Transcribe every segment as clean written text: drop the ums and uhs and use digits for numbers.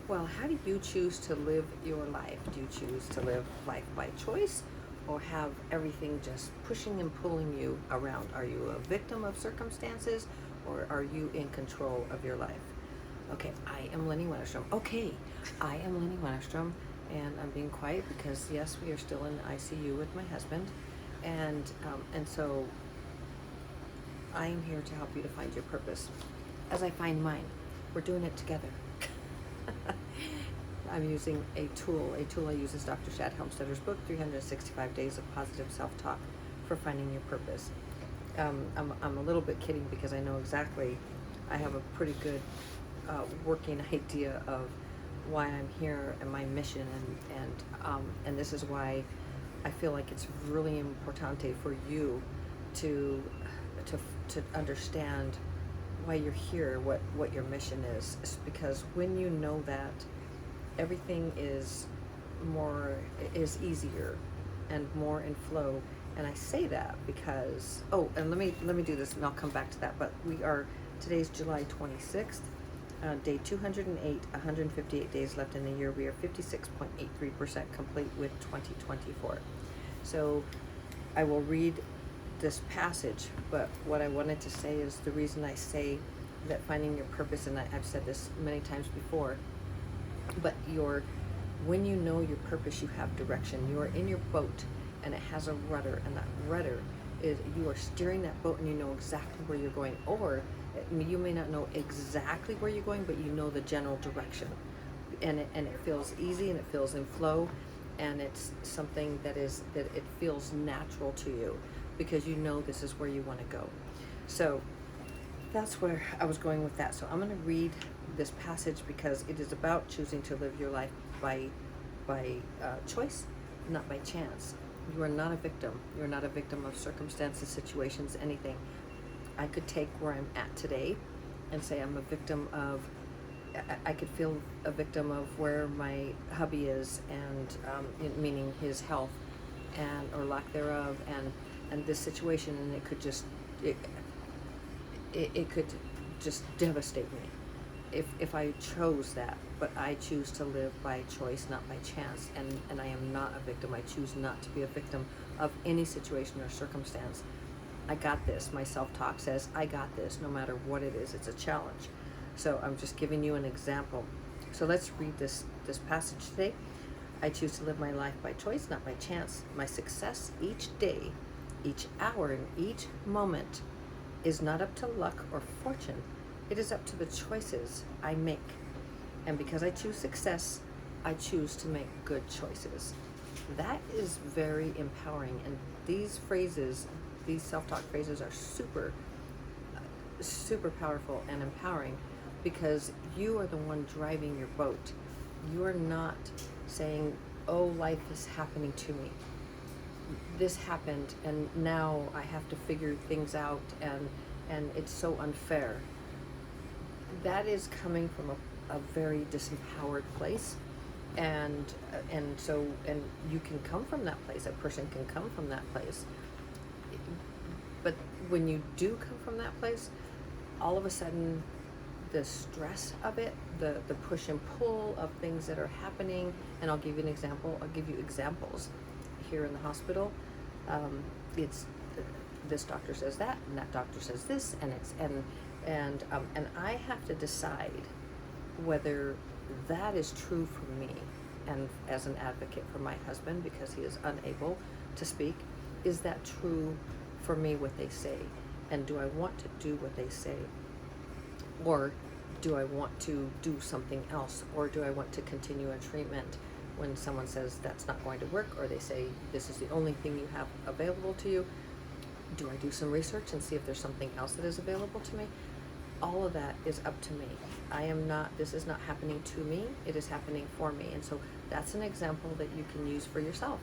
Well, how do you choose to live your life? Do you choose to live life by choice or have everything just pushing and pulling you around? Are you a victim of circumstances or are you in control of your life? Okay, I am Lenny Wennerstrom. Okay, I am Lenny Wennerstrom, and I'm being quiet because, yes, we are still in ICU with my husband. And so I am here to help you to find your purpose as I find mine. We're doing it together. I'm using a tool. A tool I use is Dr. Shad Helmstedter's book, 365 Days of Positive Self-Talk for Finding Your Purpose. I'm a little bit kidding because I know exactly, I have a pretty good working idea of why I'm here and my mission, and this is why I feel like it's really importante for you to to understand why you're here, what your mission is. It's because when you know that, everything is easier and more in flow. And I say that because, oh, and let me do this and I'll come back to that. But today's July 26th, day 208, 158 days left in the year. We are 56.83% complete with 2024. So I will read this passage, but what I wanted to say is the reason I say that finding your purpose, and I've said this many times before, but when you know your purpose, you have direction. You are in your boat and it has a rudder, and that rudder is, you are steering that boat and you know exactly where you're going. Or you may not know exactly where you're going, but you know the general direction. And it feels easy and it feels in flow, and it's something that it feels natural to you because you know this is where you want to go. So that's where I was going with that. So I'm going to read this passage because it is about choosing to live your life by choice, not by chance. You are not a victim. You're not a victim of circumstances, situations, anything. I could take where I'm at today and say I'm a victim of, I could feel a victim of where my hubby is, and meaning his health and or lack thereof, and this situation, and it could just it could just devastate me if I chose that. But I choose to live by choice, not by chance, and I am not a victim. I choose not to be a victim of any situation or circumstance. I got this. My self-talk says I got this no matter what it is. It's a challenge. So I'm just giving you an example. So let's read this passage today. I choose to live my life by choice, not by chance. My success each day, each hour, and each moment is not up to luck or fortune. It is up to the choices I make. And because I choose success, I choose to make good choices. That is very empowering. And these phrases, these self-talk phrases, are super, super powerful and empowering because you are the one driving your boat. You are not saying, oh, life is happening to me. This happened and now I have to figure things out, and it's so unfair. That is coming from a very disempowered place, and you can come from that place. A person can come from that place, but when you do come from that place, all of a sudden the stress of it, the push and pull of things that are happening, and I'll give you an example. I'll give you examples here in the hospital. It's this doctor says that, and that doctor says this, and I have to decide whether that is true for me, and as an advocate for my husband because he is unable to speak, is that true for me what they say, and do I want to do what they say, or do I want to do something else, or do I want to continue a treatment when someone says that's not going to work, or they say this is the only thing you have available to you? Do I do some research and see if there's something else that is available to me? All of that is up to me. This is not happening to me, it is happening for me. And so that's an example that you can use for yourself.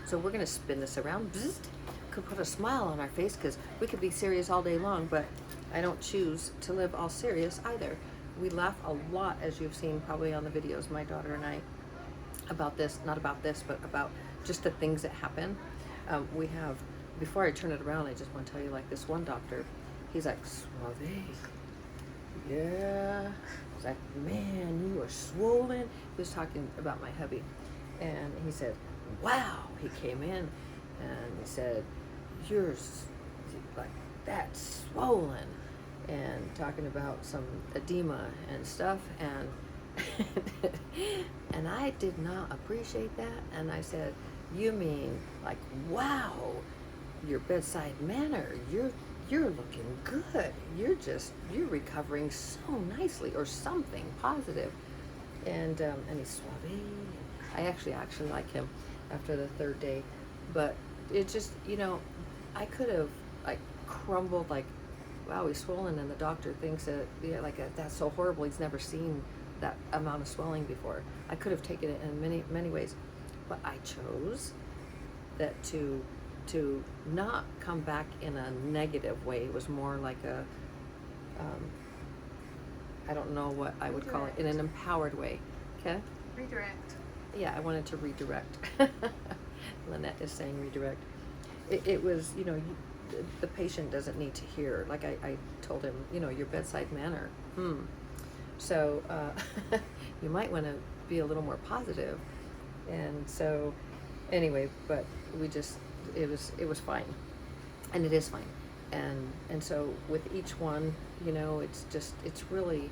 So we're gonna spin this around. Bzzzt. Could put a smile on our face because we could be serious all day long, but I don't choose to live all serious either. We laugh a lot, as you've seen probably on the videos, my daughter and I, about this, not about this, but about just the things that happen. We have, before I turn it around, I just want to tell you, like this one doctor, he's like, Suave, yeah. He's like, man, you are swollen. was talking about my hubby, and he said, "Wow!" He came in, and he said, "Yours, like that's swollen," and talking about some edema and stuff, and and I did not appreciate that, and I said, "You mean like, wow, your bedside manner, you're looking good. You're recovering so nicely," or something positive. And he's suave. I actually like him after the third day, but it just, I could have like crumbled, like, wow, he's swollen, and the doctor thinks that, yeah, like, that's so horrible. He's never seen that amount of swelling before. I could have taken it in many ways, but I chose that to not come back in a negative way. It was more like a, I don't know what I would call it, in an empowered way. Okay? Redirect. Yeah, I wanted to redirect. Lynette is saying redirect. It was, the patient doesn't need to hear. Like I told him, your bedside manner. So you might want to be a little more positive. And so anyway, but it was fine. And it is fine. And so with each one, it's really,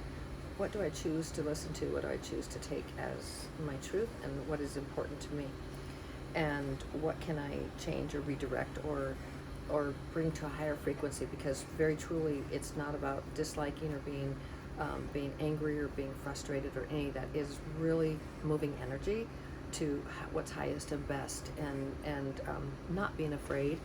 what do I choose to listen to? What do I choose to take as my truth, and what is important to me? And what can I change or redirect or bring to a higher frequency? Because very truly, it's not about disliking or being angry or being frustrated or any of that. Is really moving energy to what's highest and best, and not being afraid,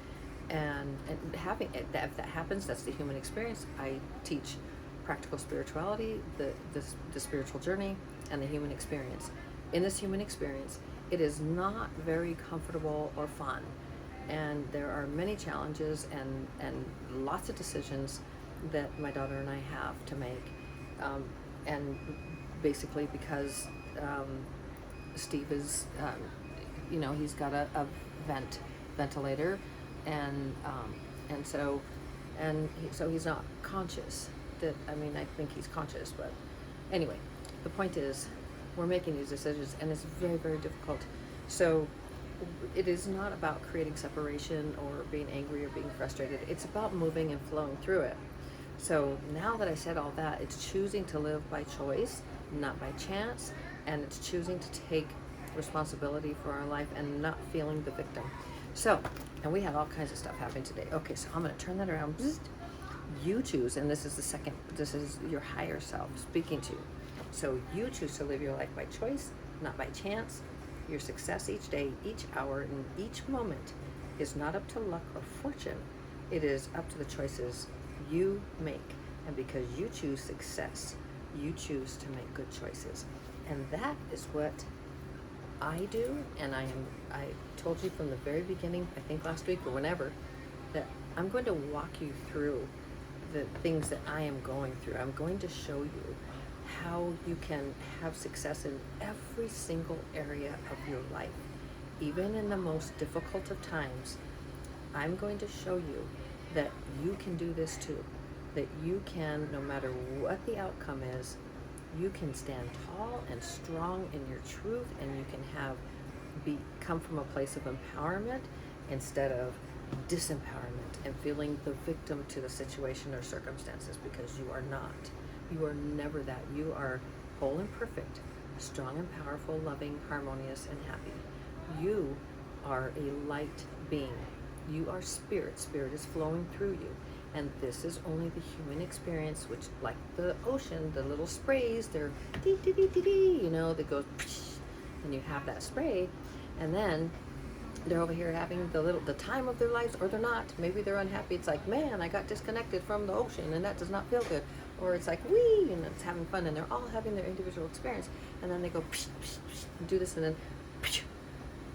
and having it. If that happens, that's the human experience. I teach practical spirituality, the spiritual journey, and the human experience. In this human experience, it is not very comfortable or fun, and there are many challenges and lots of decisions that my daughter and I have to make, and basically because Steve is, he's got a ventilator, and so he's not conscious. I think he's conscious, but anyway, the point is, we're making these decisions, and it's very, very difficult. So it is not about creating separation or being angry or being frustrated. It's about moving and flowing through it. So now that I said all that, it's choosing to live by choice, not by chance, and it's choosing to take responsibility for our life and not feeling the victim. So, and we had all kinds of stuff happen today. Okay, so I'm going to turn that around. You choose, and this is your higher self speaking to you. So you choose to live your life by choice, not by chance. Your success each day, each hour, and each moment is not up to luck or fortune. It is up to the choices you make. And because you choose success, you choose to make good choices. And that is what I do. And I told you from the very beginning, I think last week or whenever, that I'm going to walk you through the things that I am going through. I'm going to show you how you can have success in every single area of your life. Even in the most difficult of times, I'm going to show you that you can do this too. That you can, no matter what the outcome is, you can stand tall and strong in your truth, and you can come from a place of empowerment instead of disempowerment and feeling the victim to the situation or circumstances, because you are not. You are never that. You are whole and perfect, strong and powerful, loving, harmonious, and happy. You are a light being. You are spirit. Spirit is flowing through you. And this is only the human experience, which, like the ocean, the little sprays, they're dee dee dee dee dee, that goes, and you have that spray, and then they're over here having the time of their lives, or they're not. Maybe they're unhappy. It's like, man, I got disconnected from the ocean, and that does not feel good. Or it's like, wee, and it's having fun, and they're all having their individual experience. And then they go, and do this, and then,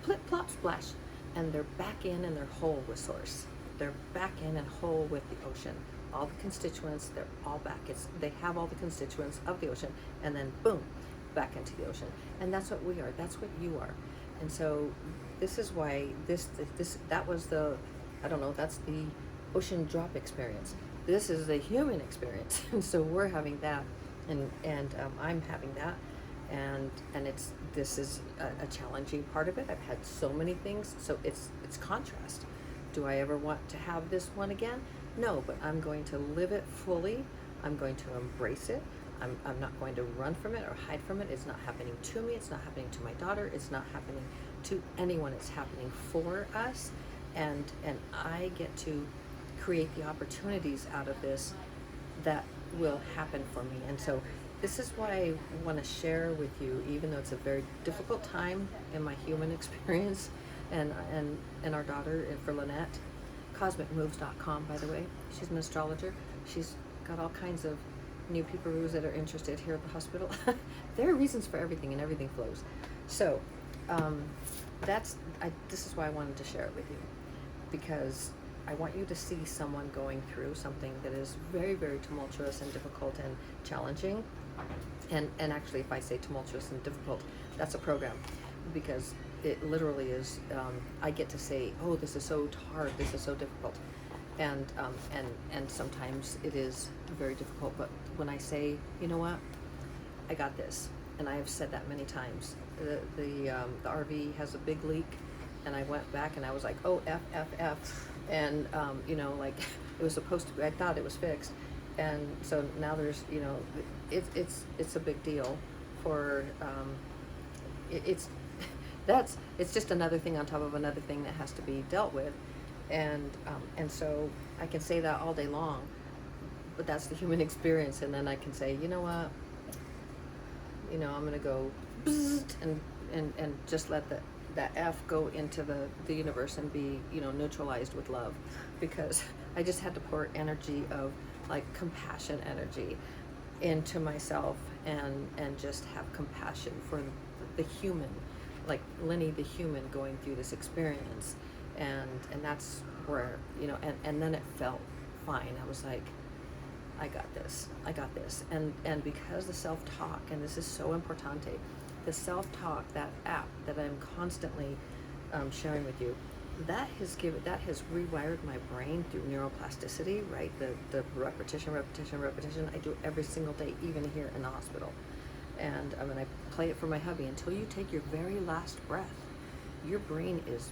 plip, plop, splash, and they're back in, and they're whole with source. They're back in and whole with the ocean. All the constituents, they're all back. They have all the constituents of the ocean, and then boom, back into the ocean. And that's what we are. That's what you are. And so this is why that was that's the ocean drop experience. This is the human experience. And so we're having that, and I'm having that, and this is a challenging part of it. I've had so many things, so it's contrast. Do I ever want to have this one again? No, but I'm going to live it fully. I'm going to embrace it. I'm not going to run from it or hide from it. It's not happening to me. It's not happening to my daughter. It's not happening to anyone. It's happening for us, and I get to create the opportunities out of this that will happen for me. And so this is what I want to share with you, even though it's a very difficult time in my human experience and our daughter, and for Lynette. CosmicMoves.com, by the way. She's an astrologer. She's got all kinds of new people that are interested here at the hospital. There are reasons for everything, and everything flows. So this is why I wanted to share it with you, because I want you to see someone going through something that is very, very tumultuous and difficult and challenging. And actually, if I say tumultuous and difficult, that's a program, because it literally is. I get to say, oh, this is so hard, this is so difficult, and sometimes it is very difficult. But when I say, you know what, I got this, and I have said that many times. The RV has a big leak, and I went back and I was like, oh, F, and like it was supposed to be. I thought it was fixed, and so now there's, it's a big deal for it's just another thing on top of another thing that has to be dealt with, and so I can say that all day long, but that's the human experience. And then I can say, you know what, I'm gonna go and just let that F go into the universe and be neutralized with love, because I just had to pour energy of like compassion energy into myself and just have compassion for the human, like Lenny the human going through this experience, and that's where and then it felt fine. I was like, I got this, and because the self-talk, and this is so importante, the self-talk, that app that I'm constantly sharing with you, that has rewired my brain through neuroplasticity, right? The repetition. I do it every single day, even here in the hospital. And I play it for my hubby. Until you take your very last breath, your brain is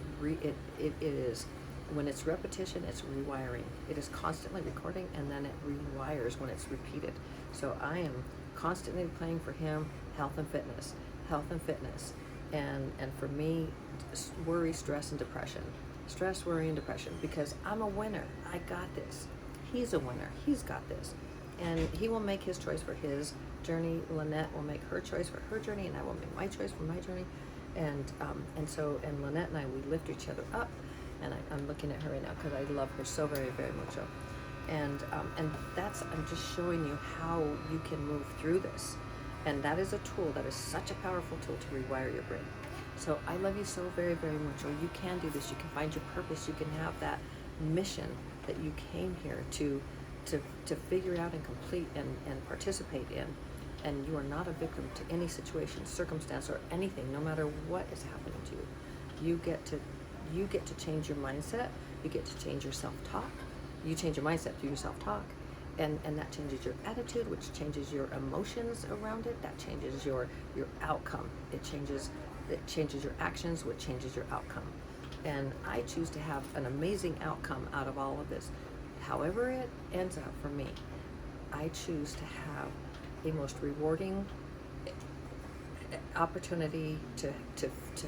it is, when it's repetition, it's rewiring. It is constantly recording, and then it rewires when it's repeated. So I am constantly playing for him health and fitness, and for me, worry, stress, and depression. Stress, worry, and depression, because I'm a winner. I got this. He's a winner. He's got this. And he will make his choice for his journey. Lynette will make her choice for her journey, and I will make my choice for my journey. And Lynette and I, we lift each other up. And I'm looking at her right now because I love her so very, very much so. And I'm just showing you how you can move through this. And that is a tool, that is such a powerful tool to rewire your brain. So I love you so very, very much. Or you can do this. You can find your purpose. You can have that mission that you came here to figure out and complete and participate in. And you are not a victim to any situation, circumstance, or anything, no matter what is happening to you. You get to change your mindset. You get to change your self-talk. You change your mindset through your self-talk. And that changes your attitude, which changes your emotions around it. That changes your outcome. It changes your actions, which changes your outcome. And I choose to have an amazing outcome out of all of this. However it ends up for me, I choose to have a most rewarding opportunity to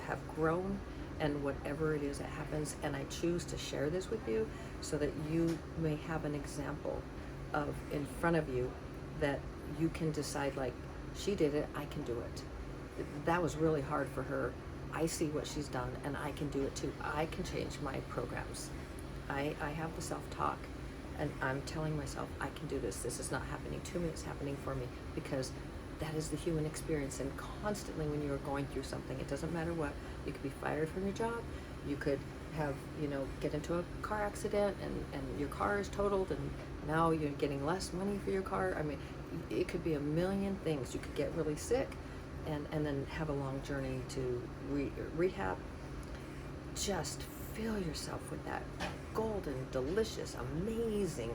have grown, and whatever it is that happens. And I choose to share this with you so that you may have an example of in front of you, that you can decide, like, she did it, I can do it. That was really hard for her. I see what she's done, and I can do it too. I can change my programs. I have the self-talk, and I'm telling myself, I can do this. This is not happening to me, it's happening for me, because that is the human experience. And constantly when you're going through something, it doesn't matter what, you could be fired from your job, you could have, get into a car accident and your car is totaled, and now you're getting less money for your car. I mean, it could be a million things. You could get really sick and then have a long journey to rehab. Just fill yourself with that golden, delicious, amazing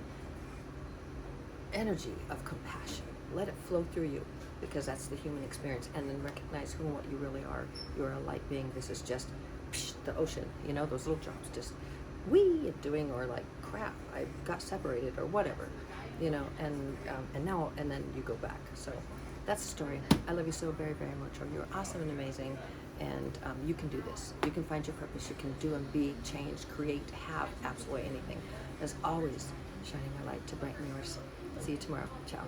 energy of compassion. Let it flow through you. because that's the human experience, and then recognize who and what you really are. You're a light being. This is just the ocean, you know, those little drops just wee doing, or like, crap, I got separated or whatever, you know, and now, and then you go back. So that's the story. I love you so very, very much. Or you're awesome and amazing, and you can do this. You can find your purpose. You can do and be, change, create, have absolutely anything. As always, shining my light to brighten yours. See you tomorrow. Ciao.